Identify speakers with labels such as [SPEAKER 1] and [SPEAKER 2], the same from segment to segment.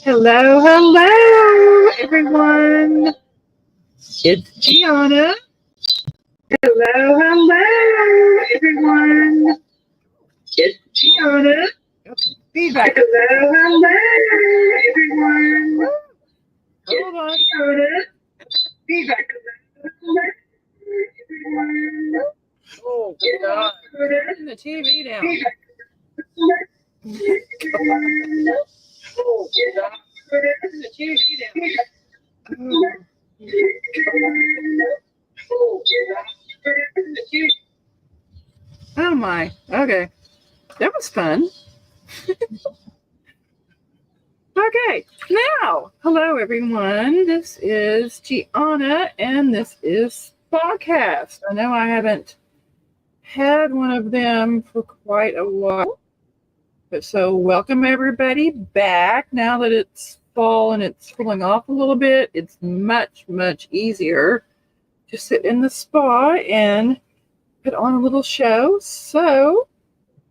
[SPEAKER 1] Hello, hello, everyone. It's Gianna. Hello, hello, everyone. It's Gianna. Feedback. Hello, hello, everyone. Hold on. Gianna. Feedback. Hello, everyone. Oh, God. Turn the TV down. Oh, God. Turn the TV down. Oh my. Okay. That was fun. Okay. Now, hello everyone. This is Gianna and this is SpaCast. I know I haven't had one of them for quite a while. But so welcome everybody back. Now that it's fall and it's cooling off a little bit, it's much, much easier to sit in the spa and put on a little show. So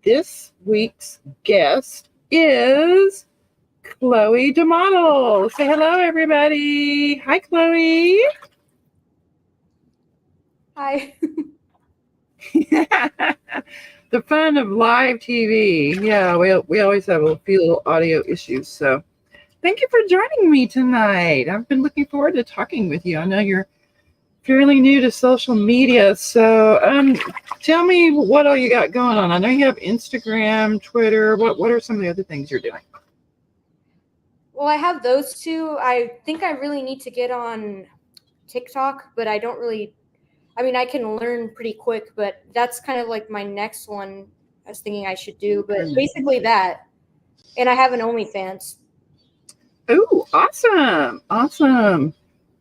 [SPEAKER 1] this week's guest is Chloe DaModel. Say hello, everybody. Hi, Chloe.
[SPEAKER 2] Hi.
[SPEAKER 1] The fun of live TV. Yeah, we always have a few little audio issues. So thank you for joining me tonight. I've been looking forward to talking with you. I know you're fairly new to social media. So tell me what all you got going on. I know you have Instagram, Twitter. What are some of the other things you're doing?
[SPEAKER 2] Well, I have those two. I think I really need to get on TikTok, but I don't really. I mean, I can learn pretty quick, but that's kind of like my next one I was thinking I should do. But basically that. And I have an OnlyFans.
[SPEAKER 1] Oh, awesome. Awesome.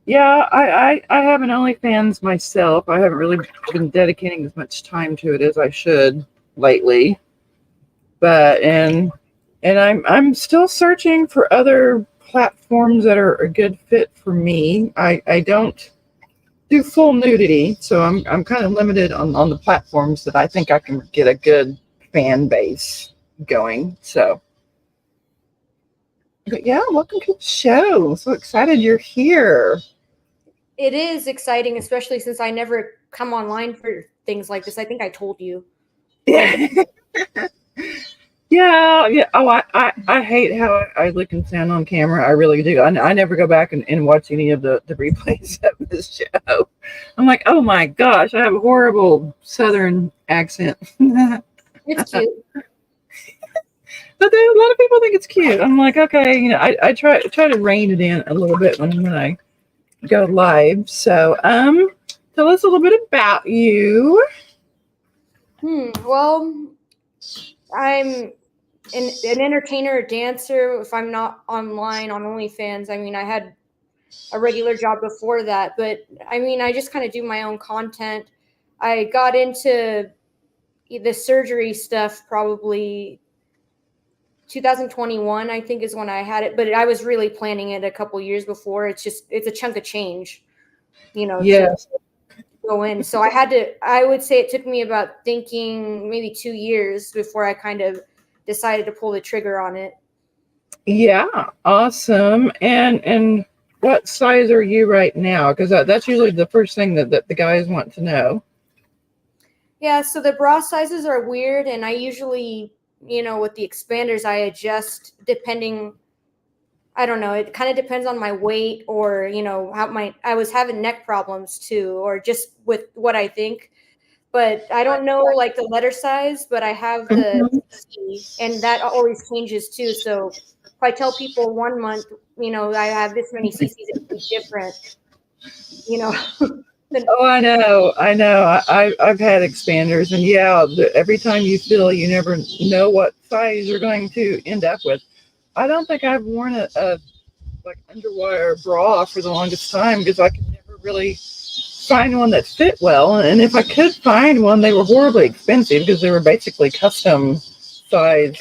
[SPEAKER 1] Yeah, I have an OnlyFans myself. I haven't really been dedicating as much time to it as I should lately. But and I'm still searching for other platforms that are a good fit for me. I don't do full nudity, so I'm kind of limited on the platforms that I think I can get a good fan base going. So but yeah, welcome to the show. So excited you're here.
[SPEAKER 2] It is exciting, especially since I never come online for things like this. I think I told you.
[SPEAKER 1] Yeah. Oh, I hate how I look and sound on camera. I really do. I never go back and watch any of the replays of this show. I'm like, oh my gosh, I have a horrible Southern accent.
[SPEAKER 2] It's cute.
[SPEAKER 1] But a lot of people think it's cute. I'm like, okay, I try to rein it in a little bit when I go live. So, tell us a little bit about you.
[SPEAKER 2] Well, I'm an entertainer, a dancer. If I'm not online on OnlyFans, I mean, I had a regular job before that, but I mean, I just kind of do my own content. I got into the surgery stuff probably 2021, I think is when I had it, but I was really planning it a couple years before. It's a chunk of change,
[SPEAKER 1] Yes.
[SPEAKER 2] to go in. So I would say it took me about thinking maybe 2 years before I kind of decided to pull the trigger on it.
[SPEAKER 1] Yeah, awesome. And what size are you right now? Because that's usually the first thing that the guys want to know.
[SPEAKER 2] Yeah, so the bra sizes are weird, and I usually, with the expanders, I adjust depending. I don't know. It kind of depends on my weight, or how I was having neck problems too, or just with what I think. But I don't know like the letter size, but I have the CC, and that always changes too. So if I tell people 1 month, I have this many CCs, it could be different.
[SPEAKER 1] Oh, I know. I've had expanders, and yeah, every time you fill, you never know what size you're going to end up with. I don't think I've worn a like underwire bra for the longest time because I could never really find one that fit well. And if I could find one, they were horribly expensive because they were basically custom size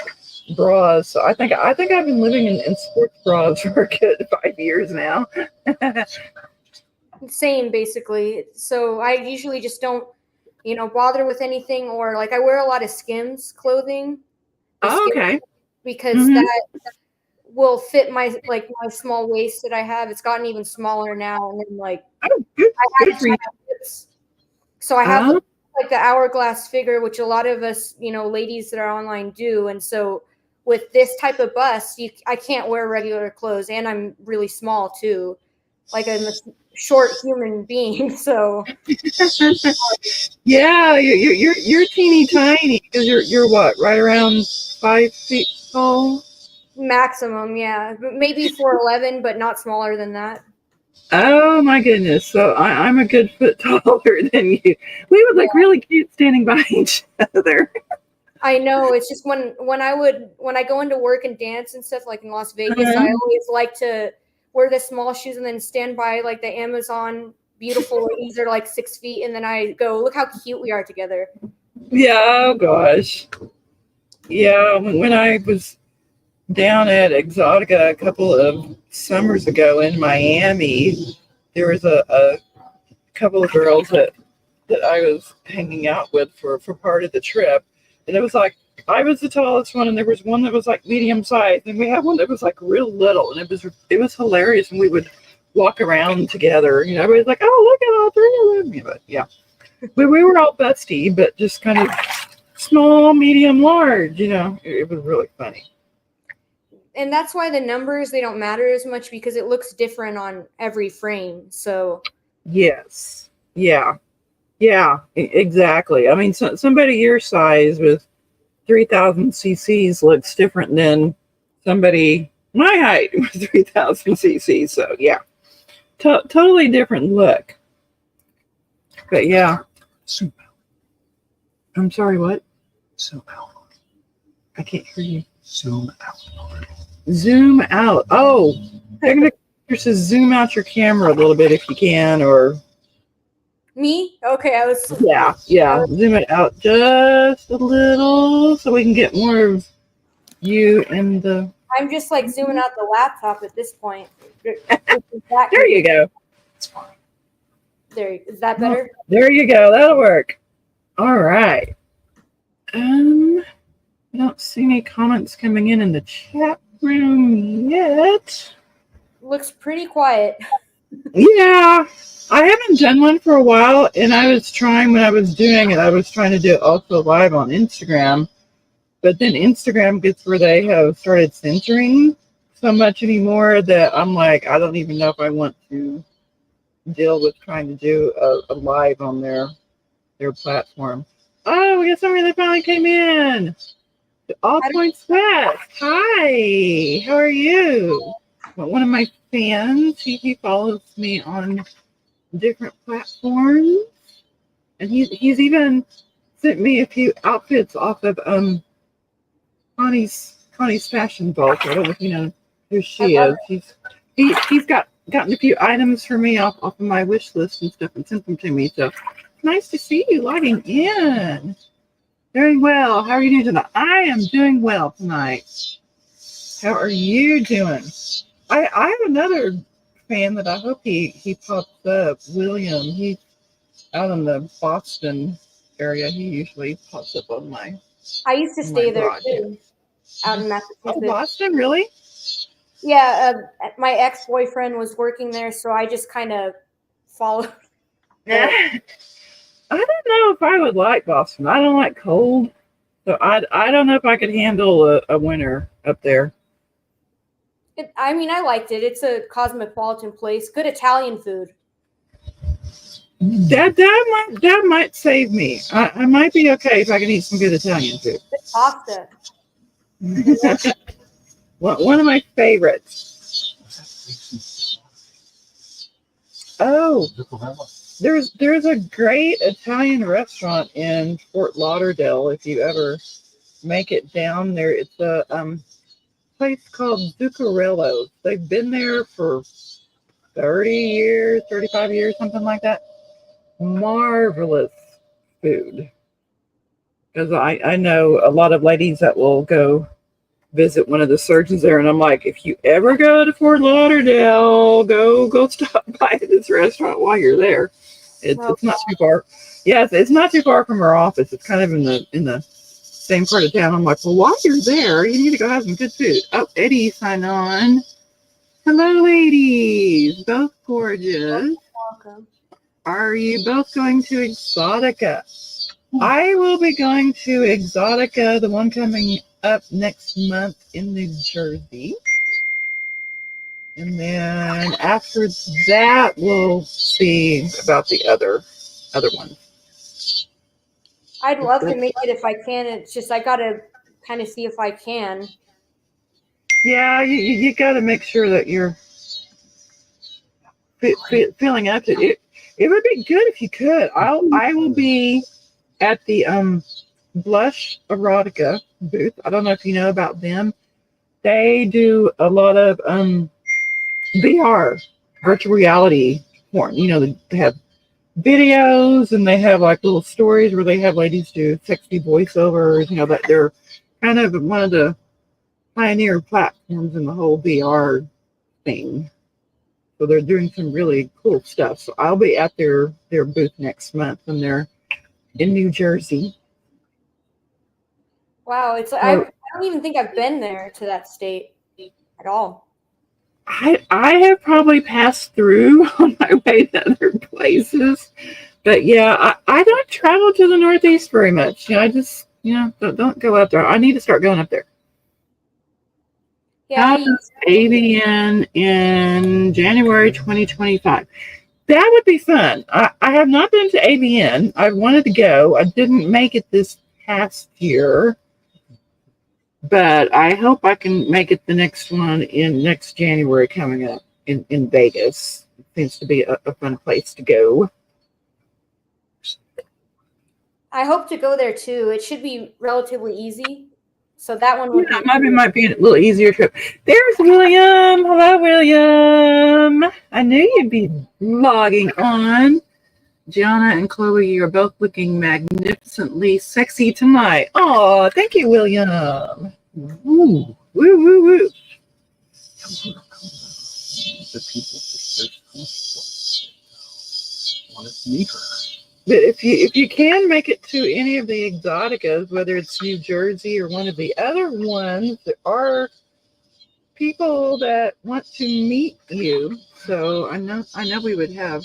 [SPEAKER 1] bras. So I think I've been living in sports bras for a good 5 years now.
[SPEAKER 2] Same, basically. So I usually just don't, bother with anything, or like I wear a lot of Skims clothing.
[SPEAKER 1] Oh, okay.
[SPEAKER 2] Because that will fit my small waist that I have. It's gotten even smaller now, and then like
[SPEAKER 1] Oh, good,
[SPEAKER 2] I
[SPEAKER 1] good
[SPEAKER 2] had
[SPEAKER 1] for you.
[SPEAKER 2] hips. So I have
[SPEAKER 1] Uh,
[SPEAKER 2] like the hourglass figure, which a lot of us, ladies that are online do. And so with this type of bust, I can't wear regular clothes, and I'm really small too. Like I'm a short human being, so
[SPEAKER 1] yeah, you're teeny tiny because you're what, right around 5 feet tall?
[SPEAKER 2] maximum, yeah, maybe 4'11", but not smaller than that.
[SPEAKER 1] Oh my goodness! So I'm a good foot taller than you. We would look really cute standing by each other.
[SPEAKER 2] I know. It's just when I go into work and dance and stuff like in Las Vegas, I always like to wear the small shoes and then stand by like the Amazon beautiful ladies that are like 6 feet, and then I go, look how cute we are together.
[SPEAKER 1] Yeah. Oh gosh. Yeah. When I was down at Exotica a couple of summers ago in Miami, there was a couple of girls that I was hanging out with for part of the trip. And it was like I was the tallest one, and there was one that was like medium size, and we had one that was like real little, and it was hilarious. And we would walk around together. Everybody's like, "Oh, look at all three of them!" But yeah, we were all busty, but just kind of small, medium, large. It was really funny.
[SPEAKER 2] And that's why the numbers, they don't matter as much because it looks different on every frame. So
[SPEAKER 1] yes, yeah. Yeah, exactly. I mean, somebody your size with 3,000 cc's looks different than somebody my height with 3,000 cc's. So, yeah, totally different look. But, yeah.
[SPEAKER 3] Zoom out.
[SPEAKER 1] I'm sorry, what?
[SPEAKER 3] Zoom out.
[SPEAKER 1] I can't hear you.
[SPEAKER 3] Zoom out.
[SPEAKER 1] Zoom out. Oh, technically, says zoom out your camera a little bit if you can, or.
[SPEAKER 2] me? Okay, I was.
[SPEAKER 1] Yeah. Zoom it out just a little so we can get more of you in the.
[SPEAKER 2] I'm just like zooming out the laptop at this point.
[SPEAKER 1] There you go.
[SPEAKER 3] It's fine.
[SPEAKER 2] There, is that better?
[SPEAKER 1] There you go. That'll work. All right. I don't see any comments coming in the chat room yet.
[SPEAKER 2] Looks pretty quiet.
[SPEAKER 1] Yeah. I haven't done one for a while, and I was trying, when I was doing it, I was trying to do it also live on Instagram, but then Instagram gets where they have started censoring so much anymore that I'm like, I don't even know if I want to deal with trying to do a live on their platform. Oh, we got somebody that finally came in. All Points West. Hi, how are you? Well, one of my fans, he follows me on different platforms, and he's even sent me a few outfits off of Connie's Fashion Vault. I don't know if you know who she is. He's gotten a few items for me off of my wish list and stuff and sent them to me. So nice to see you logging in. Doing well. How are you doing tonight? I am doing well tonight. How are you doing? I have another fan that I hope he pops up. William. He's out in the Boston area. He usually pops up on my.
[SPEAKER 2] I used to stay there too, out in Massachusetts.
[SPEAKER 1] Oh, Boston, really?
[SPEAKER 2] Yeah, my ex-boyfriend was working there, so I just kind of followed.
[SPEAKER 1] I don't know if I would like Boston. I don't like cold, so I don't know if I could handle a winter up there.
[SPEAKER 2] I mean, I liked it. It's a cosmopolitan place. Good Italian food.
[SPEAKER 1] That might save me. I might be okay if I can eat some good Italian food.
[SPEAKER 2] Good pasta.
[SPEAKER 1] One of my favorites. Oh, there's a great Italian restaurant in Fort Lauderdale. If you ever make it down there, it's a place called Zuccarello's. They've been there for 30 years, 35 years, something like that. Marvelous food. Because I know a lot of ladies that will go visit one of the surgeons there, and I'm like, if you ever go to Fort Lauderdale, go stop by this restaurant while you're there. It's not too far. Yes, it's not too far from our office. It's kind of in the same part of town. I'm like, well, while you're there, you need to go have some good food. Oh, Eddie signed on. Hello, ladies. Both gorgeous.
[SPEAKER 2] Welcome.
[SPEAKER 1] Are you both going to Exotica? I will be going to Exotica, the one coming up next month in New Jersey. And then after that, we'll see about the other one.
[SPEAKER 2] I'd love to make it if I can. It's just I gotta kind of see if I can.
[SPEAKER 1] Yeah, you got to make sure that you're feeling up to it. It would be good if you could. I will be at the Blush Erotica booth. I don't know if you know about them. They do a lot of VR, virtual reality porn. You know, they have videos and they have like little stories where they have ladies do sexy voiceovers. You know, that they're kind of one of the pioneer platforms in the whole VR thing. So they're doing some really cool stuff. So I'll be at their booth next month, and they're in New Jersey.
[SPEAKER 2] Wow, I don't even think I've been there to that state at all.
[SPEAKER 1] I have probably passed through on my way to other places, but yeah, I don't travel to the Northeast very much. I just don't go out there. I need to start going up there.
[SPEAKER 2] Yeah,
[SPEAKER 1] AVN in January 2025. That would be fun. I have not been to AVN. I wanted to go. I didn't make it this past year, but I hope I can make it the next one in next January coming up in Vegas. It seems to be a fun place to go.
[SPEAKER 2] I hope to go there too. It should be relatively easy. So that one would
[SPEAKER 1] might be a little easier trip. There's William. Hello, William. I knew you'd be logging on. Gianna and Chloe, you're both looking magnificently sexy tonight. Oh, thank you, William. Woo, woo, woo, woo.
[SPEAKER 3] The people want to meet her.
[SPEAKER 1] But if you can make it to any of the Exoticas, whether it's New Jersey or one of the other ones, there are people that want to meet you. So I know we would have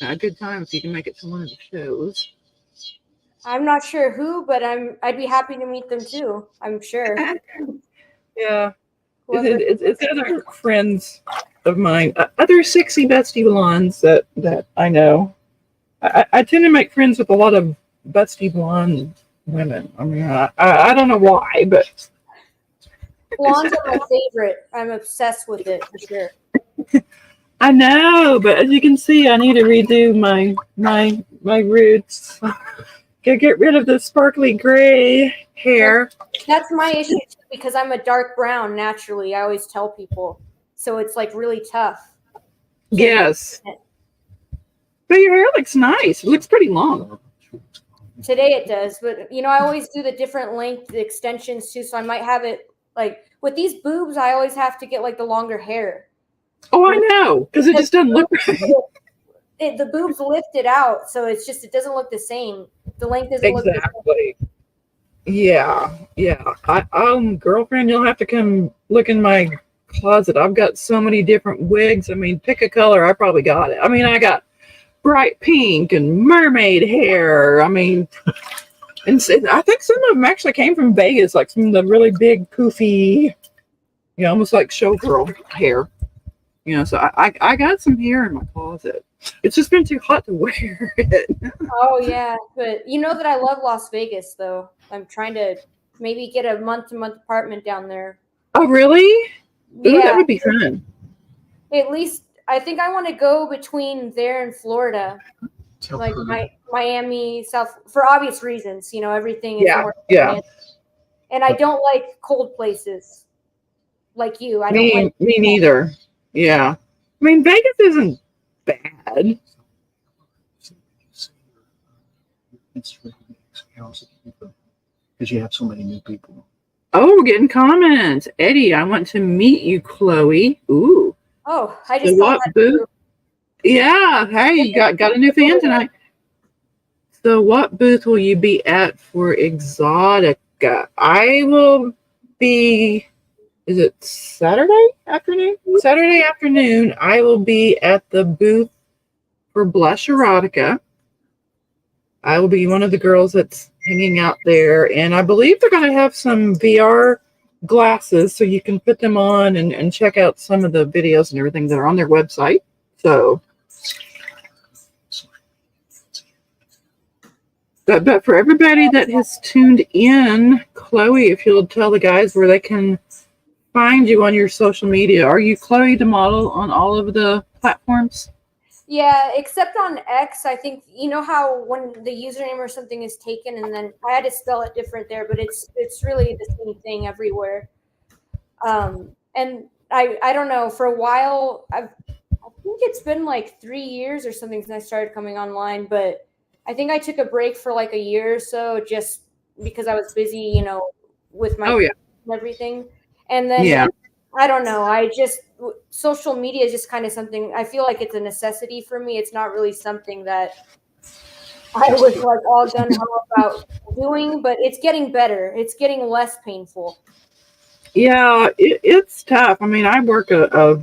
[SPEAKER 1] a good time if you can make it to one of the shows.
[SPEAKER 2] I'm not sure who, but I'd be happy to meet them too. I'm sure.
[SPEAKER 1] Yeah, it's other friends of mine, other sexy bestie blondes that I know. I tend to make friends with a lot of busty blonde women. I mean, I don't know why, but
[SPEAKER 2] blondes are my favorite. I'm obsessed with it for sure.
[SPEAKER 1] I know, but as you can see, I need to redo my roots. Get rid of the sparkly gray hair.
[SPEAKER 2] That's my issue too, because I'm a dark brown naturally. I always tell people, so it's like really tough.
[SPEAKER 1] Yes. But your hair looks nice. It looks pretty long.
[SPEAKER 2] Today it does, but I always do the different length extensions too. So I might have it like with these boobs. I always have to get like the longer hair.
[SPEAKER 1] Oh, I know, because it just doesn't look right.
[SPEAKER 2] The boobs lift it out, so it doesn't look the same. The length doesn't look the same.
[SPEAKER 1] Yeah. Girlfriend, you'll have to come look in my closet. I've got so many different wigs. I mean, pick a color. I probably got it. I mean, I got bright pink and mermaid hair. I mean, and I think some of them actually came from Vegas, like some of the really big, poofy, almost like showgirl hair. So I got some hair in my closet. It's just been too hot to wear it.
[SPEAKER 2] Oh yeah, but you know that I love Las Vegas, though. I'm trying to maybe get a month-to-month apartment down there.
[SPEAKER 1] Oh really?
[SPEAKER 2] Yeah,
[SPEAKER 1] ooh, that would be fun.
[SPEAKER 2] At least I think I want to go between there and Florida, like Miami, South, for obvious reasons. Everything is more advanced. And I don't like cold places, like you. I don't like
[SPEAKER 1] me neither. Yeah, I mean Vegas isn't bad.
[SPEAKER 3] Because you have so many new people.
[SPEAKER 1] Oh, we're getting comments. Eddie, I want to meet you, Chloe. Ooh.
[SPEAKER 2] Oh, I just saw that
[SPEAKER 1] booth? Yeah. Hey, you got a new fan tonight. So what booth will you be at for Exotica? I will be, is it Saturday afternoon? Saturday afternoon, I will be at the booth for Blush Erotica. I will be one of the girls that's hanging out there, and I believe they're going to have some VR glasses so you can put them on and check out some of the videos and everything that are on their website. So, but for everybody that has tuned in, Chloe, if you'll tell the guys where they can find you on your social media. Are you Chloe DaModel on all of the platforms?
[SPEAKER 2] Yeah, except on X. I think you know how when the username or something is taken, and then I had to spell it different there, but it's really the same thing everywhere. And I don't know. For a while, I think it's been like 3 years or something since I started coming online, but I think I took a break for like a year or so just because I was busy, you know, with my and everything. And then I don't know. Social media is just kind of something I feel like it's a necessity for me. It's not really something that I was like all gun ho about doing, but it's getting better. It's getting less painful.
[SPEAKER 1] Yeah, it's tough. I mean, I work a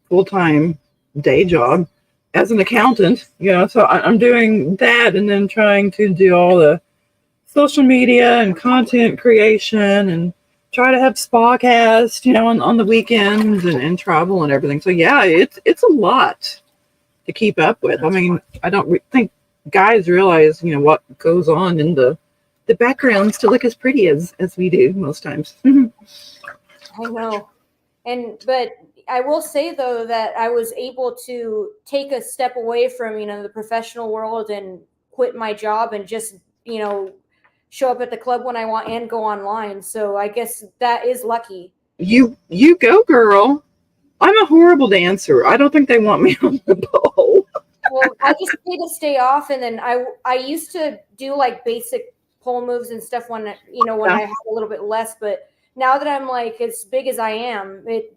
[SPEAKER 1] full-time day job as an accountant, you know, so I'm doing that and then trying to do all the social media and content creation and try to have SpaCast, you know, on the weekends and travel and everything. So yeah, it's a lot to keep up with. I mean, I don't think guys realize, you know, what goes on in the backgrounds to look as pretty as we do most times.
[SPEAKER 2] I know. But I will say though that I was able to take a step away from, you know, the professional world and quit my job and just, you know, show up at the club when I want and go online. So I guess that is lucky.
[SPEAKER 1] You go, girl. I'm a horrible dancer. I don't think they want me on the pole.
[SPEAKER 2] Well, I just need to stay off, and then I used to do like basic pole moves and stuff when I had a little bit less, but now that I'm like as big as I am, it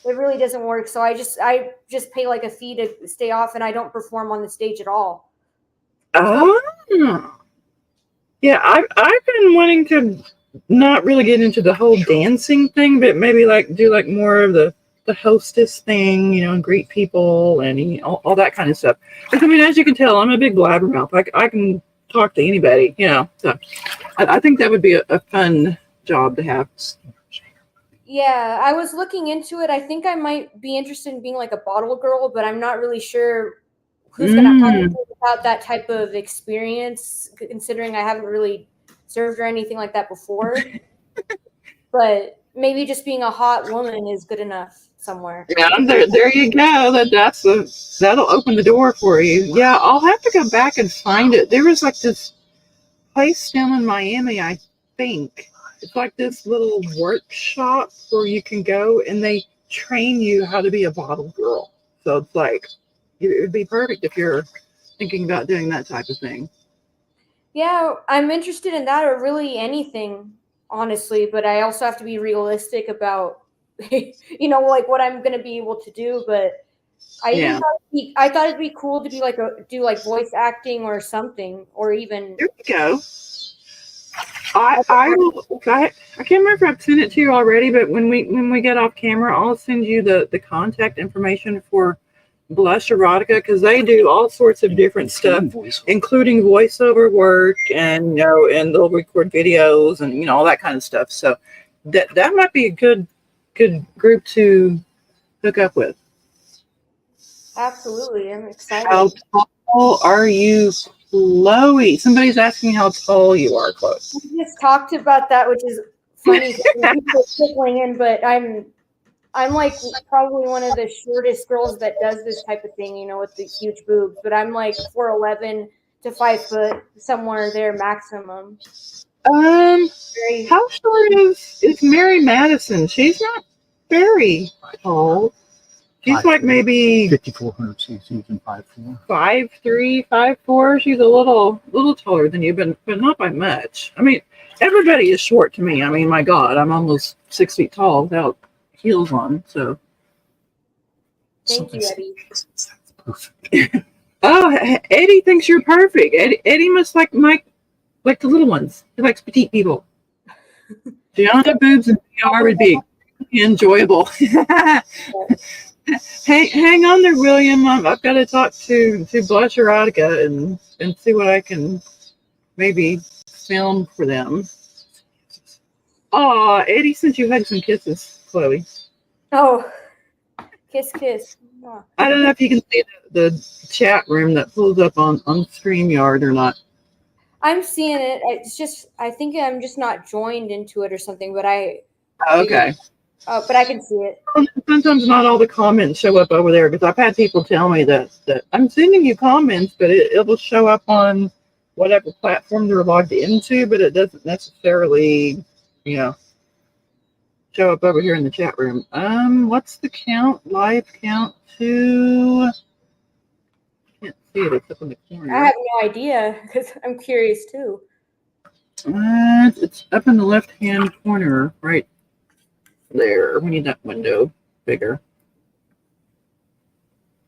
[SPEAKER 2] really doesn't work. So I just pay like a fee to stay off, and I don't perform on the stage at all.
[SPEAKER 1] Oh. Yeah, I've been wanting to not really get into the whole dancing thing, but maybe like do like more of the hostess thing, you know, and greet people and you know, all that kind of stuff. Because I mean, as you can tell, I'm a big blabbermouth. I can talk to anybody, you know. So I think that would be a fun job to have.
[SPEAKER 2] Yeah, I was looking into it. I think I might be interested in being like a bottle girl, but I'm not really sure who's going to hire me without that type of experience, considering I haven't really served or anything like that before. But maybe just being a hot woman is good enough somewhere.
[SPEAKER 1] Yeah, there you go. That'll open the door for you. Yeah, I'll have to go back and find it. There was like this place down in Miami, I think. It's like this little workshop where you can go and they train you how to be a bottle girl. So it's like, it would be perfect if you're thinking about doing that type of thing.
[SPEAKER 2] Yeah, I'm interested in that or really anything, honestly, but I also have to be realistic about, you know, like what I'm going to be able to do. But I thought it'd be cool to be do like voice acting or something, or even.
[SPEAKER 1] There you go. I can't remember if I've sent it to you already, but when we get off camera, I'll send you the contact information for Blush Erotica, because they do all sorts of different stuff, including voiceover work, and you know, and they'll record videos and you know all that kind of stuff. So that might be a good group to hook up with.
[SPEAKER 2] Absolutely, I'm excited.
[SPEAKER 1] How tall are you, Chloe? Somebody's asking how tall you are, Chloe.
[SPEAKER 2] We just talked about that, which is funny. People trickling in, but I'm like probably one of the shortest girls that does this type of thing, you know, with the huge boobs. But I'm like 4'11" to 5 foot, somewhere there maximum.
[SPEAKER 1] How short is Mary Madison? She's not very tall. She's like maybe
[SPEAKER 3] 5'4" cc's and 5'4".
[SPEAKER 1] 5'3", 5'4". She's a little taller than you, but not by much. I mean, everybody is short to me. I mean, my God, I'm almost 6 feet tall without heels on. So,
[SPEAKER 2] thank you, Eddie.
[SPEAKER 3] That's perfect.
[SPEAKER 1] Oh, Eddie thinks you're perfect. Eddie must like the little ones. He likes petite people. Gianna boobs and VR would be enjoyable. Hang on there, William. I've got to talk to Blush Erotica and see what I can maybe film for them. Aw, Eddie sent you hugs and kisses, Chloe.
[SPEAKER 2] Oh, kiss, kiss. Oh.
[SPEAKER 1] I don't know if you can see the chat room that pulls up on StreamYard or not.
[SPEAKER 2] I'm seeing it. It's just, I think I'm just not joined into it or something, but
[SPEAKER 1] Okay.
[SPEAKER 2] but I can see it.
[SPEAKER 1] Sometimes not all the comments show up over there because I've had people tell me that I'm sending you comments, but it will show up on whatever platform they're logged into, but it doesn't necessarily, show up over here in the chat room. What's the count? Live count to? Can't see it. It's up in the corner.
[SPEAKER 2] I have no idea because I'm curious too.
[SPEAKER 1] It's up in the left-hand corner, right there. We need that window bigger.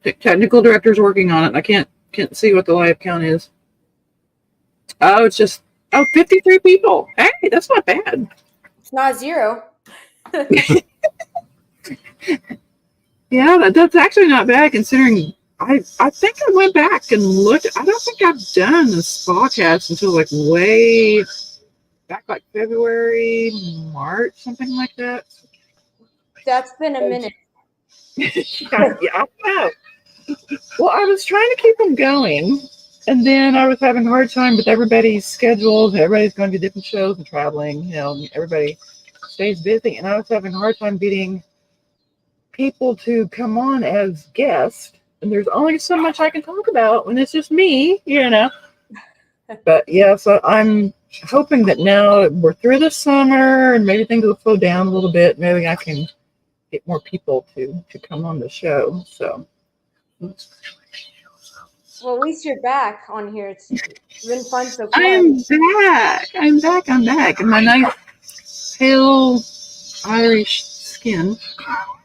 [SPEAKER 1] Technical director's working on it. I can't see what the live count is. Oh, it's just 53 people. Hey, that's not bad.
[SPEAKER 2] It's not 0.
[SPEAKER 1] Yeah, that's actually not bad considering I think I went back and looked. I don't think I've done the SpaCast until like way back, like February, March, something like that.
[SPEAKER 2] That's been a minute.
[SPEAKER 1] Yeah, I know. Well, I was trying to keep them going, and then I was having a hard time with everybody's schedules. Everybody's going to different shows and traveling. Everybody stays busy, and I was having a hard time getting people to come on as guests. And there's only so much I can talk about when it's just me, But yeah, so I'm hoping that now we're through the summer and maybe things will slow down a little bit. Maybe I can get more people to come on the show. So,
[SPEAKER 2] well, at least you're back on here. It's been fun so far.
[SPEAKER 1] I'm back. And my nice pale Irish skin.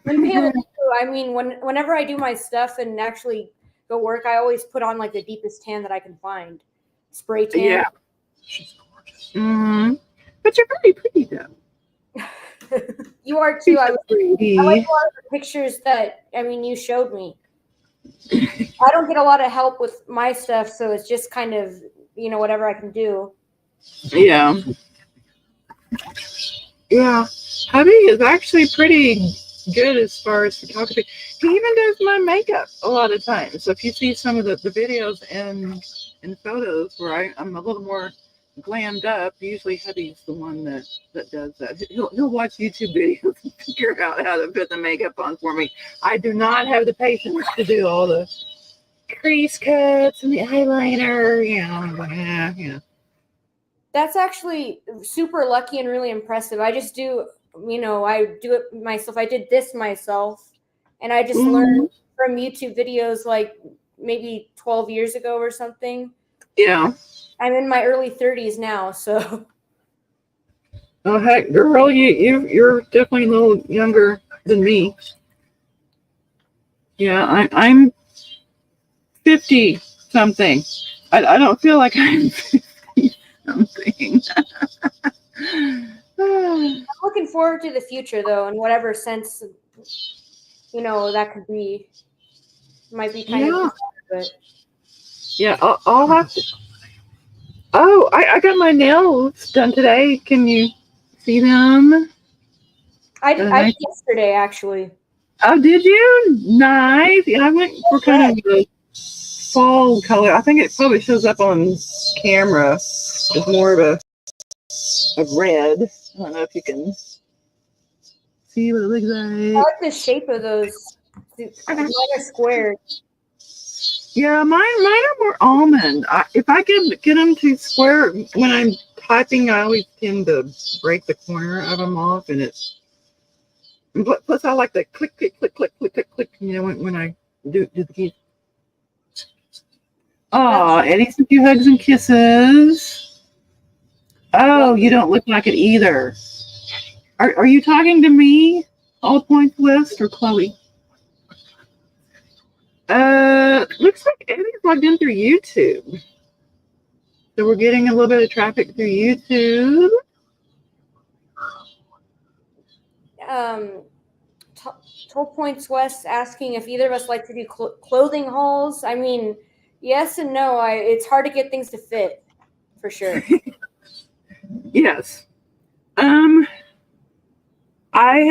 [SPEAKER 2] I'm pale too. I mean, whenever I do my stuff and actually go work, I always put on like the deepest tan that I can find. Spray tan.
[SPEAKER 1] Yeah. She's gorgeous. Mm-hmm. But you're very pretty though.
[SPEAKER 2] You are too. I like a lot of the pictures that you showed me. I don't get a lot of help with my stuff, so it's just kind of whatever I can do.
[SPEAKER 1] Yeah. Yeah. Hubby is actually pretty good as far as photography. He even does my makeup a lot of times. So if you see some of the videos and photos where I'm a little more glammed up, usually Hubby's the one that does that. He'll watch YouTube videos and figure out how to put the makeup on for me. I do not have the patience to do all the crease cuts and the eyeliner,
[SPEAKER 2] That's actually super lucky and really impressive. I just do I do it myself. I did this myself, and I just learned from YouTube videos like maybe 12 years ago or something.
[SPEAKER 1] Yeah.
[SPEAKER 2] I'm in my early 30s now, so.
[SPEAKER 1] Oh heck, girl, you're definitely a little younger than me. Yeah, I'm 50 something. I don't feel like I'm 50 something.
[SPEAKER 2] I'm looking forward to the future, though, in whatever sense, that could be. Might be kind of, but.
[SPEAKER 1] Yeah, I'll have to. Oh, I got my nails done today. Can you see them?
[SPEAKER 2] I did yesterday, actually.
[SPEAKER 1] Oh, did you? Nice. Yeah, I went for kind of a fall color. I think it probably shows up on camera. It's more of a red. I don't know if you can see what it looks
[SPEAKER 2] I
[SPEAKER 1] like.
[SPEAKER 2] like the shape of those. Mine are squared.
[SPEAKER 1] Yeah, mine are more almond. If I can get them to square, when I'm typing, I always tend to break the corner of them off, and it's. Plus, I like the click, click, click, click, click, click, click. When I do the keys. Oh, Eddie sent you hugs and kisses. Oh, you don't look like it either. Are you talking to me, All Points West, or Chloe? Looks like Eddie's logged in through YouTube. So we're getting a little bit of traffic through YouTube.
[SPEAKER 2] T- 12 Points West asking if either of us like to do clothing hauls. I mean, yes and no. It's hard to get things to fit, for sure.
[SPEAKER 1] Yes. I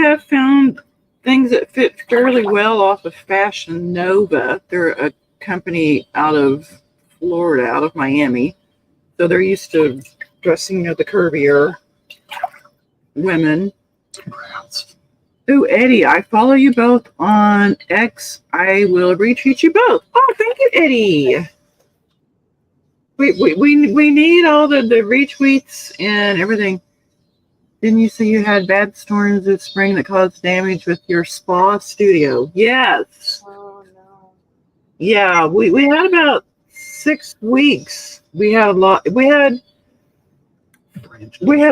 [SPEAKER 1] have found things that fit fairly well off of Fashion Nova. They're a company out of Florida, out of Miami. So they're used to dressing the curvier women.
[SPEAKER 3] Congrats.
[SPEAKER 1] Ooh, Eddie, I follow you both on X. I will retweet you both. Oh, thank you, Eddie. We need all the retweets and everything. Didn't you say you had bad storms this spring that caused damage with your spa studio? Yes.
[SPEAKER 2] Oh no.
[SPEAKER 1] Yeah, we had about 6 weeks. We had a lot. We had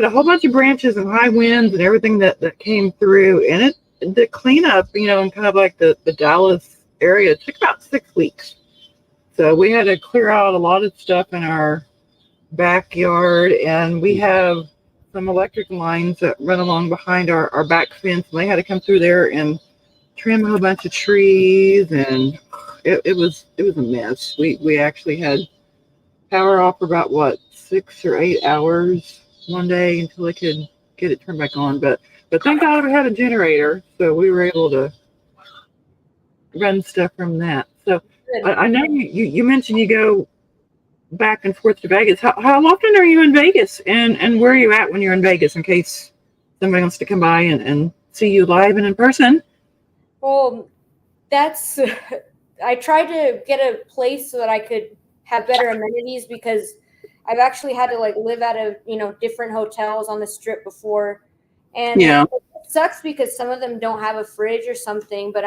[SPEAKER 1] a whole bunch of branches and high winds and everything that came through, and the cleanup, in kind of like the Dallas area, took about 6 weeks. So we had to clear out a lot of stuff in our backyard, and we have some electric lines that run along behind our back fence, and they had to come through there and trim a whole bunch of trees, and it was a mess. We actually had power off for about 6 or 8 hours one day until they could get it turned back on. But thank God we had a generator, so we were able to run stuff from that. So I know you mentioned you go back and forth to Vegas. How often are you in Vegas, and where are you at when you're in Vegas, in case somebody wants to come by and see you live and in person?
[SPEAKER 2] Well, that's I tried to get a place so that I could have better amenities, because I've actually had to live out of different hotels on the Strip before, and
[SPEAKER 1] Yeah.
[SPEAKER 2] it sucks because some of them don't have a fridge or something, but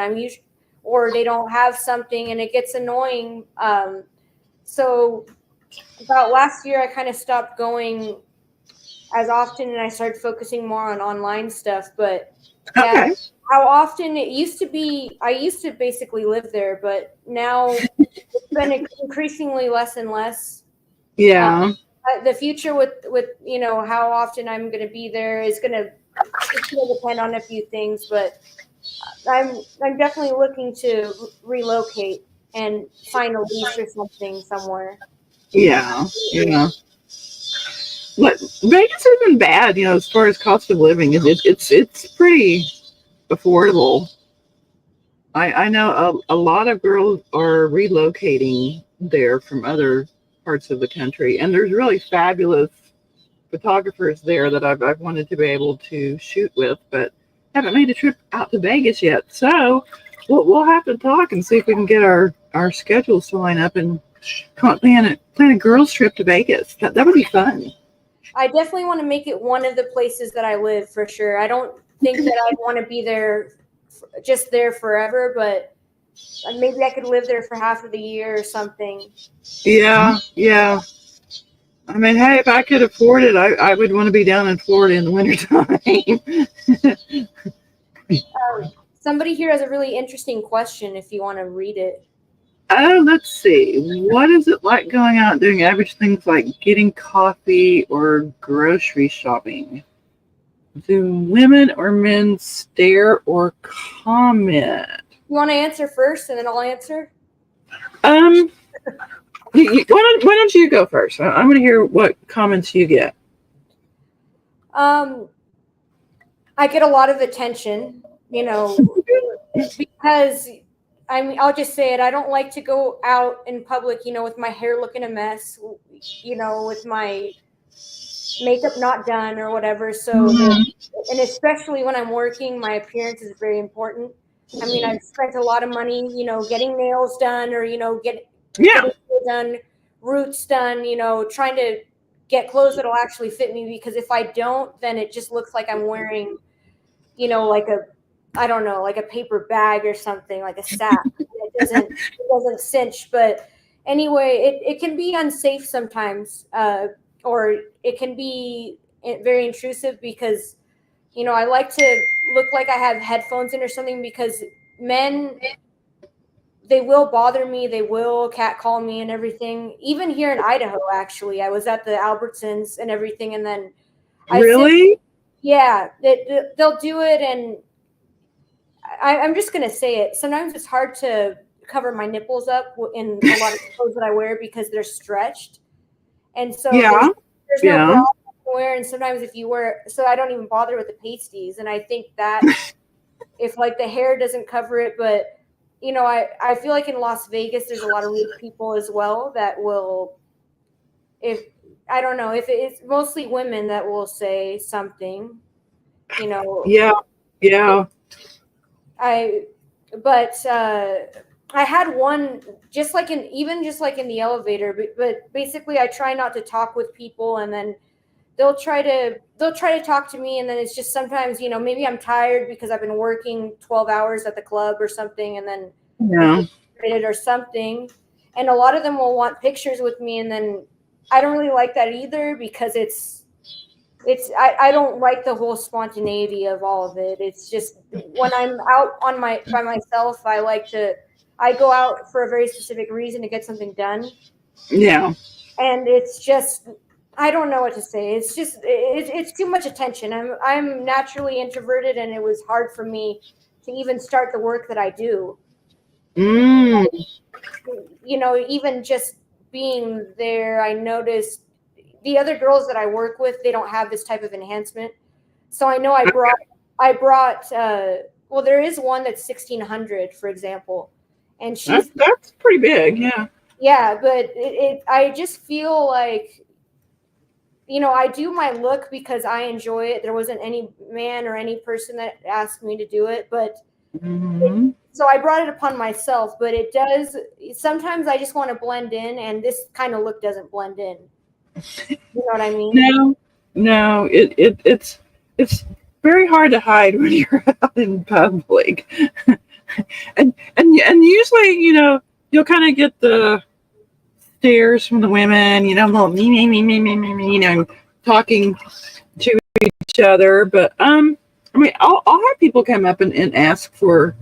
[SPEAKER 2] or they don't have something, and it gets annoying. So about last year, I kind of stopped going as often, and I started focusing more on online stuff. But yeah,
[SPEAKER 1] Okay.
[SPEAKER 2] how often it used to be, I used to basically live there, but now it's been increasingly less and less.
[SPEAKER 1] Yeah.
[SPEAKER 2] The future with how often I'm going to be there is going to depend on a few things, but I'm definitely looking to relocate and find a lease or something somewhere.
[SPEAKER 1] Yeah. But Vegas isn't bad, as far as cost of living. It's pretty affordable. I know a lot of girls are relocating there from other parts of the country, and there's really fabulous photographers there that I've wanted to be able to shoot with, but haven't made a trip out to Vegas yet. So we'll have to talk and see if we can get our schedules to line up and plan a girls trip to Vegas. That would be fun.
[SPEAKER 2] I definitely want to make it one of the places that I live, for sure. I don't think that I'd want to be there just there forever, but maybe I could live there for half of the year or something.
[SPEAKER 1] Yeah. I mean, hey, if I could afford it, I would want to be down in Florida in the wintertime.
[SPEAKER 2] Somebody here has a really interesting question if you want to read it.
[SPEAKER 1] Oh, let's see. What is it like going out doing average things like getting coffee or grocery shopping? Do women or men stare or comment?
[SPEAKER 2] You want to answer first, and then I'll answer?
[SPEAKER 1] Why don't you go first? I'm going to hear what comments you get.
[SPEAKER 2] I get a lot of attention, because I'll just say it. I don't like to go out in public, with my hair looking a mess, with my makeup not done or whatever. So, and especially when I'm working, my appearance is very important. I mean, I've spent a lot of money, getting nails done, or, getting done, roots done, trying to get clothes that'll actually fit me, because if I don't, then it just looks like I'm wearing, like a paper bag or something, like a sack. It doesn't cinch. But anyway, it can be unsafe sometimes, or it can be very intrusive, because I like to look like I have headphones in or something, because men, they will bother me, they will catcall me and everything. Even here in Idaho, actually, I was at the Albertsons and everything, and then
[SPEAKER 1] Really?
[SPEAKER 2] yeah, they'll do it, and I'm just gonna say it. Sometimes it's hard to cover my nipples up in a lot of clothes that I wear because they're stretched, and so
[SPEAKER 1] Yeah.
[SPEAKER 2] there's no bra to wear. And sometimes if you wear, so I don't even bother with the pasties. And I think that if like the hair doesn't cover it, but you know, I feel like in Las Vegas there's a lot of rude people as well that will, if I don't know, if it's mostly women that will say something, you know.
[SPEAKER 1] Yeah.
[SPEAKER 2] But I had one just like in the elevator, but basically I try not to talk with people, and then they'll try to talk to me, and then it's just sometimes, you know, maybe I'm tired because I've been working 12 hours at the club or something, and then or something, and a lot of them will want pictures with me, and then I don't really like that either because I don't like the whole spontaneity of all of it. It's just when I'm out by myself, I go out for a very specific reason to get something done.
[SPEAKER 1] Yeah.
[SPEAKER 2] And it's just, I don't know what to say. It's just, it's too much attention. I'm naturally introverted, and it was hard for me to even start the work that I do.
[SPEAKER 1] Mm.
[SPEAKER 2] You know, even just being there, I noticed the other girls that I work with, they don't have this type of enhancement. So I know I brought well, there is one that's 1600, for example, and
[SPEAKER 1] that's pretty big.
[SPEAKER 2] Yeah, but I just feel like, you know, I do my look because I enjoy it. There wasn't any man or any person that asked me to do it, but so I brought it upon myself. But it does, sometimes I just want to blend in, and this kind of look doesn't blend in. You know what I mean?
[SPEAKER 1] No, it's very hard to hide when you're out in public, and usually, you know, you'll kind of get the stares from the women, you know, little me, you know, talking to each other. But I mean, I'll have people come up and ask for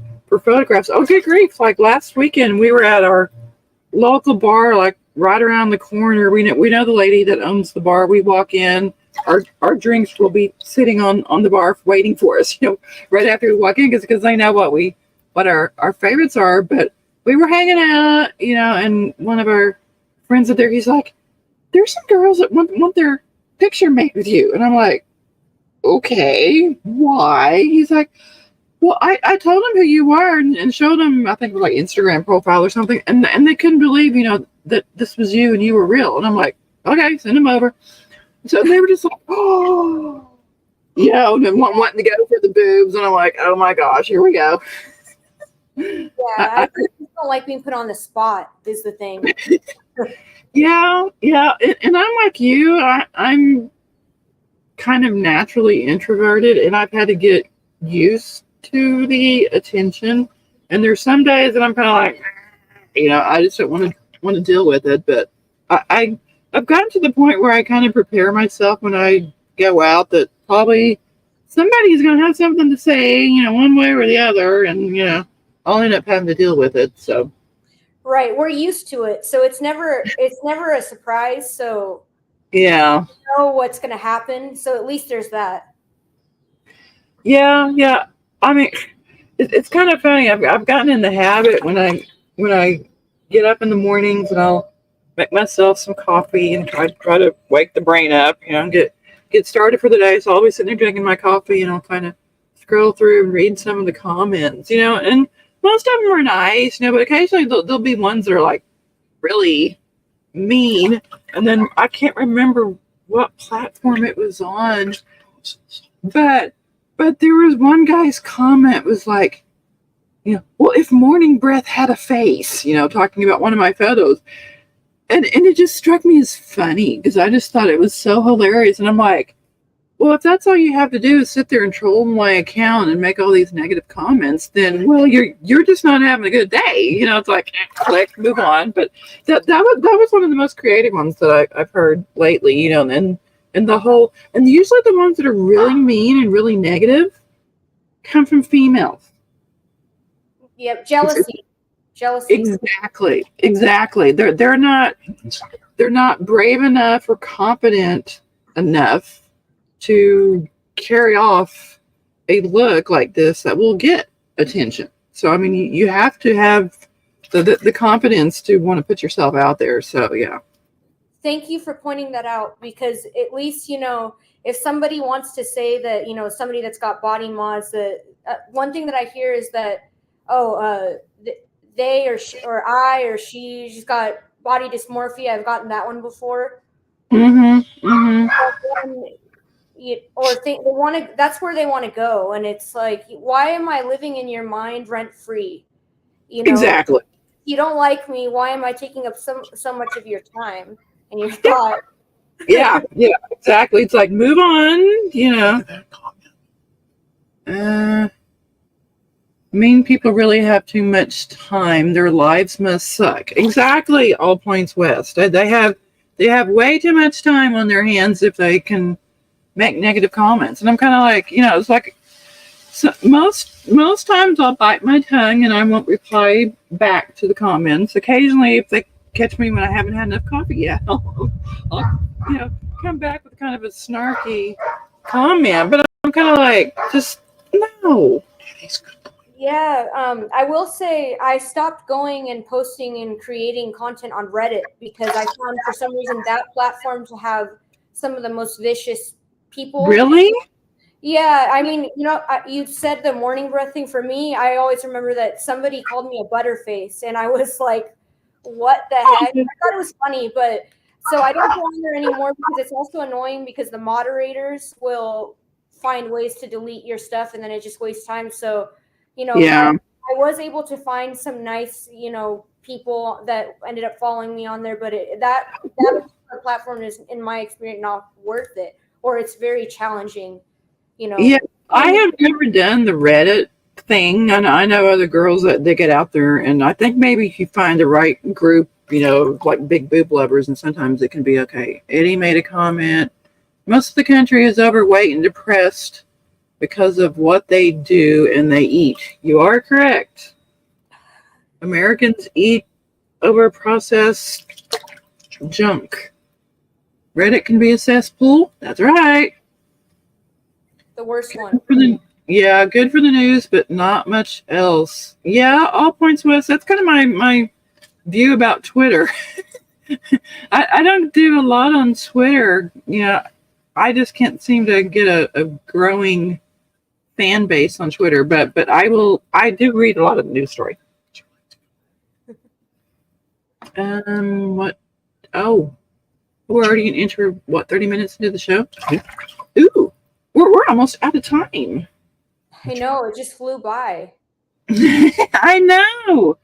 [SPEAKER 1] photographs. Oh, good grief! Like last weekend, we were at our local bar, like right around the corner. We know the lady that owns the bar. We walk in, our drinks will be sitting on the bar waiting for us, you know, right after we walk in, because they know what our favorites are. But we were hanging out, you know, and one of our friends up there, he's like, there's some girls that want their picture made with you. And I'm like, okay, why? He's like, well, I told them who you were and showed them, I think it was like Instagram profile or something, and they couldn't believe, you know, that this was you and you were real. And I'm like, okay, send them over. So they were just like, oh, you know, and wanting to go for the boobs. And I'm like, oh my gosh, here we go.
[SPEAKER 2] Yeah, I just don't like being put on the spot is the thing.
[SPEAKER 1] Yeah. And I'm like you. I'm kind of naturally introverted, and I've had to get used to the attention. And there's some days that I'm kind of like, you know, I just don't want to deal with it. But I've gotten to the point where I kind of prepare myself when I go out that probably somebody's going to have something to say, you know, one way or the other, and you know, I'll end up having to deal with it. So
[SPEAKER 2] right, we're used to it, so it's never a surprise. So
[SPEAKER 1] yeah,
[SPEAKER 2] you know what's going to happen. So at least there's that.
[SPEAKER 1] Yeah. I mean, it's kind of funny. I've gotten in the habit when I get up in the mornings, and I'll make myself some coffee and try to wake the brain up, you know, and get started for the day. So I'll be sitting there drinking my coffee, and I'll kind of scroll through and read some of the comments, you know, and most of them are nice, you know, but occasionally there'll be ones that are like really mean, and then I can't remember what platform it was on, but there was one guy's comment was like, you know, well, if Morning Breath had a face, you know, talking about one of my photos. And it just struck me as funny because I just thought it was so hilarious. And I'm like, well, if that's all you have to do is sit there and troll my account and make all these negative comments, then, well, you're just not having a good day. You know, it's like, click, move on. But that was one of the most creative ones that I've heard lately, you know, and usually the ones that are really mean and really negative come from females.
[SPEAKER 2] Yep, jealousy.
[SPEAKER 1] Exactly. They're not brave enough or competent enough to carry off a look like this that will get attention. So I mean, you have to have the confidence to want to put yourself out there. So yeah.
[SPEAKER 2] Thank you for pointing that out, because at least, if somebody wants to say that, somebody that's got body mods, that one thing that I hear is that, they or she, or I or she's got body dysmorphia. I've gotten that one before.
[SPEAKER 1] Mm-hmm. Mm-hmm.
[SPEAKER 2] Or think they want to, that's where they want to go. And it's like, why am I living in your mind rent free?
[SPEAKER 1] Exactly.
[SPEAKER 2] You don't like me. Why am I taking up so much of your time and your thought?
[SPEAKER 1] Yeah, exactly. It's like, move on, Mean people really have too much time. Their lives must suck. Exactly. All points west. They have way too much time on their hands if they can make negative comments. And I'm kind of like, it's like, so most times I'll bite my tongue and I won't reply back to the comments. Occasionally, if they catch me when I haven't had enough coffee yet, I'll come back with kind of a snarky comment. But I'm kind of like, just no.
[SPEAKER 2] Yeah, I will say I stopped going and posting and creating content on Reddit because I found for some reason that platform to have some of the most vicious people.
[SPEAKER 1] Really?
[SPEAKER 2] Yeah, I mean, you said the morning breath thing. For me, I always remember that somebody called me a butterface, and I was like, what the heck? I thought it was funny, but so I don't go on there anymore because it's also annoying because the moderators will find ways to delete your stuff, and then it just wastes time. So,
[SPEAKER 1] Yeah.
[SPEAKER 2] I was able to find some nice, people that ended up following me on there, but that particular platform is, in my experience, not worth it, or it's very challenging.
[SPEAKER 1] Yeah, I have never done the Reddit thing, and I know other girls that they get out there, and I think maybe if you find the right group, like big boob lovers, and sometimes it can be okay. Eddie made a comment. Most of the country is overweight and depressed because of what they do and they eat. You are correct. Americans eat over-processed junk. Reddit can be a cesspool. That's right.
[SPEAKER 2] The worst one.
[SPEAKER 1] Yeah, good for the news, but not much else. Yeah, all points west. That's kind of my view about Twitter. I don't do a lot on Twitter. I just can't seem to get a growing fan base on Twitter. But I do read a lot of the news story. What? Oh, we're already into 30 minutes into the show?
[SPEAKER 3] Yeah.
[SPEAKER 1] Ooh. We're almost out of time.
[SPEAKER 2] I know, it just flew by.
[SPEAKER 1] I know.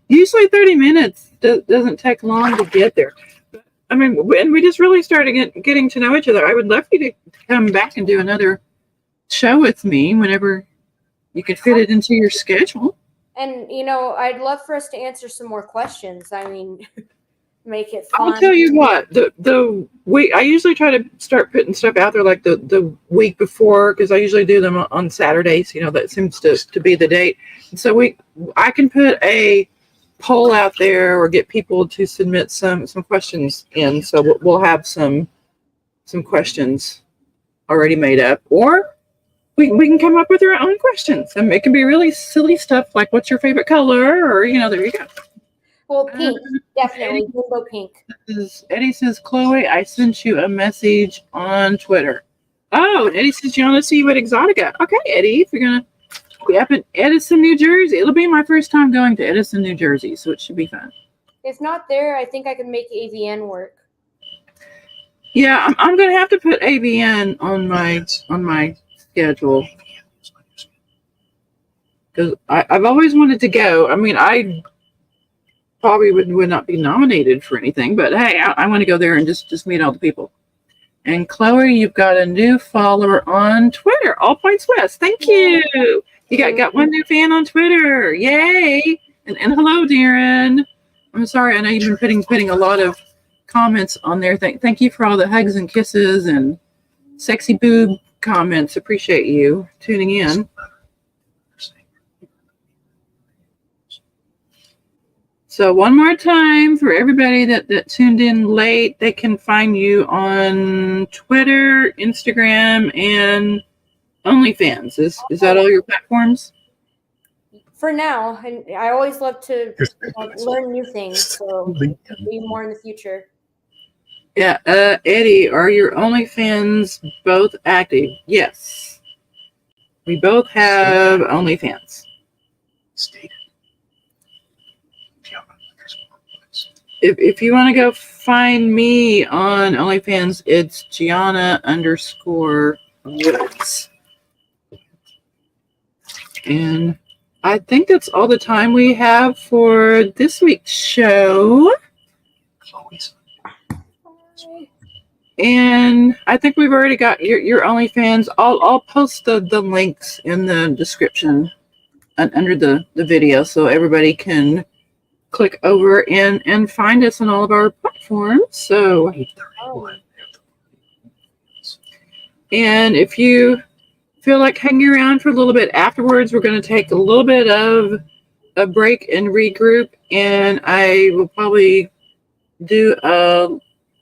[SPEAKER 1] Usually 30 minutes doesn't take long to get there. I mean, when we just really started getting to know each other, I would love for you to come back and do another show with me whenever you could fit it into your schedule.
[SPEAKER 2] And, I'd love for us to answer some more questions. I mean, make it fun.
[SPEAKER 1] I'll tell you what, the week I usually try to start putting stuff out there like the week before, because I usually do them on Saturdays. That seems to be the date. And so I can put a poll out there or get people to submit some questions in. So we'll have some questions already made up, or we can come up with our own questions. And it can be really silly stuff like, what's your favorite color? Or there you go.
[SPEAKER 2] Well, pink, definitely. Rainbow pink.
[SPEAKER 1] Eddie says, Chloe, I sent you a message on Twitter. Oh, and Eddie says, you want to see you at Exotica? Okay, Eddie, if you're going to be up in Edison, New Jersey. It'll be my first time going to Edison, New Jersey, so it should be fun.
[SPEAKER 2] If not there, I think I can make AVN work.
[SPEAKER 1] Yeah, I'm going to have to put AVN on my schedule. Because I've always wanted to go. I mean, I probably would not be nominated for anything, but hey, I want to go there and just meet all the people. And Chloe, you've got a new follower on Twitter, All Points West. Thank you. You got one new fan on Twitter. Yay. And hello, Darren. I'm sorry, I know you've been putting a lot of comments on there. Thank you for all the hugs and kisses and sexy boob comments. Appreciate you tuning in. So one more time for everybody that tuned in late, they can find you on Twitter, Instagram, and OnlyFans. Is that all your platforms?
[SPEAKER 2] for now, and I always love to learn new things. So be more in the future.
[SPEAKER 1] Yeah, Eddie, are your OnlyFans both active? Yes. We both have OnlyFans.
[SPEAKER 3] Stated.
[SPEAKER 1] If you want to go find me on OnlyFans, it's Gianna_wigs. And I think that's all the time we have for this week's show.
[SPEAKER 3] Always.
[SPEAKER 1] And I think we've already got your OnlyFans. I'll post the links in the description under the video so everybody can click over and find us on all of our platforms. So, and if you feel like hanging around for a little bit afterwards, we're going to take a little bit of a break and regroup, and I will probably do a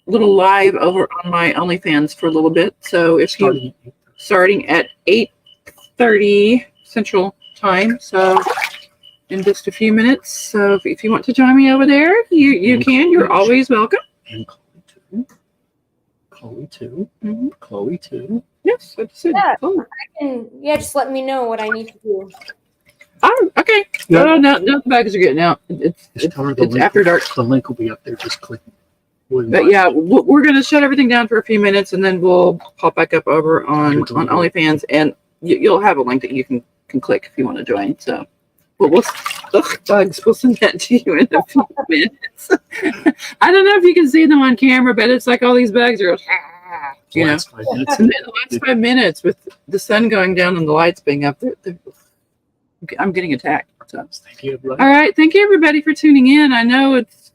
[SPEAKER 1] little live over on my OnlyFans for a little bit. So if you starting at 8:30 Central Time, so in just a few minutes. So if you want to join me over there, you can. You're always welcome.
[SPEAKER 3] And Chloe too.
[SPEAKER 1] Mm-hmm.
[SPEAKER 3] Chloe too.
[SPEAKER 1] Yes, I said.
[SPEAKER 2] Yeah,
[SPEAKER 1] Oh.
[SPEAKER 2] just let me know what I need to do.
[SPEAKER 1] Oh, okay.
[SPEAKER 3] Yeah.
[SPEAKER 1] No, the bags are getting out. It's after dark.
[SPEAKER 3] The link will be up there. Just click.
[SPEAKER 1] But yeah, we're going to shut everything down for a few minutes, and then we'll pop back up over on OnlyFans, and you'll have a link that you can click if you want to join. So, we'll send that to you in a few minutes. I don't know if you can see them on camera, but it's like all these bags are, you know, in the last 5 minutes with the sun going down and the lights being up. I'm getting attacked. So.
[SPEAKER 3] Thank you,
[SPEAKER 1] all right, thank you everybody for tuning in. I know it's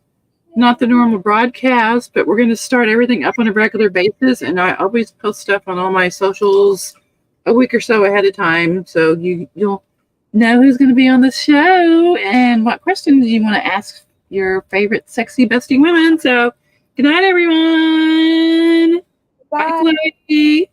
[SPEAKER 1] not the normal broadcast, but we're going to start everything up on a regular basis, and I always post stuff on all my socials a week or so ahead of time, so you'll know who's going to be on the show and what questions you want to ask your favorite sexy busty women. So good night, everyone.
[SPEAKER 2] Bye.
[SPEAKER 1] Bye, Chloe.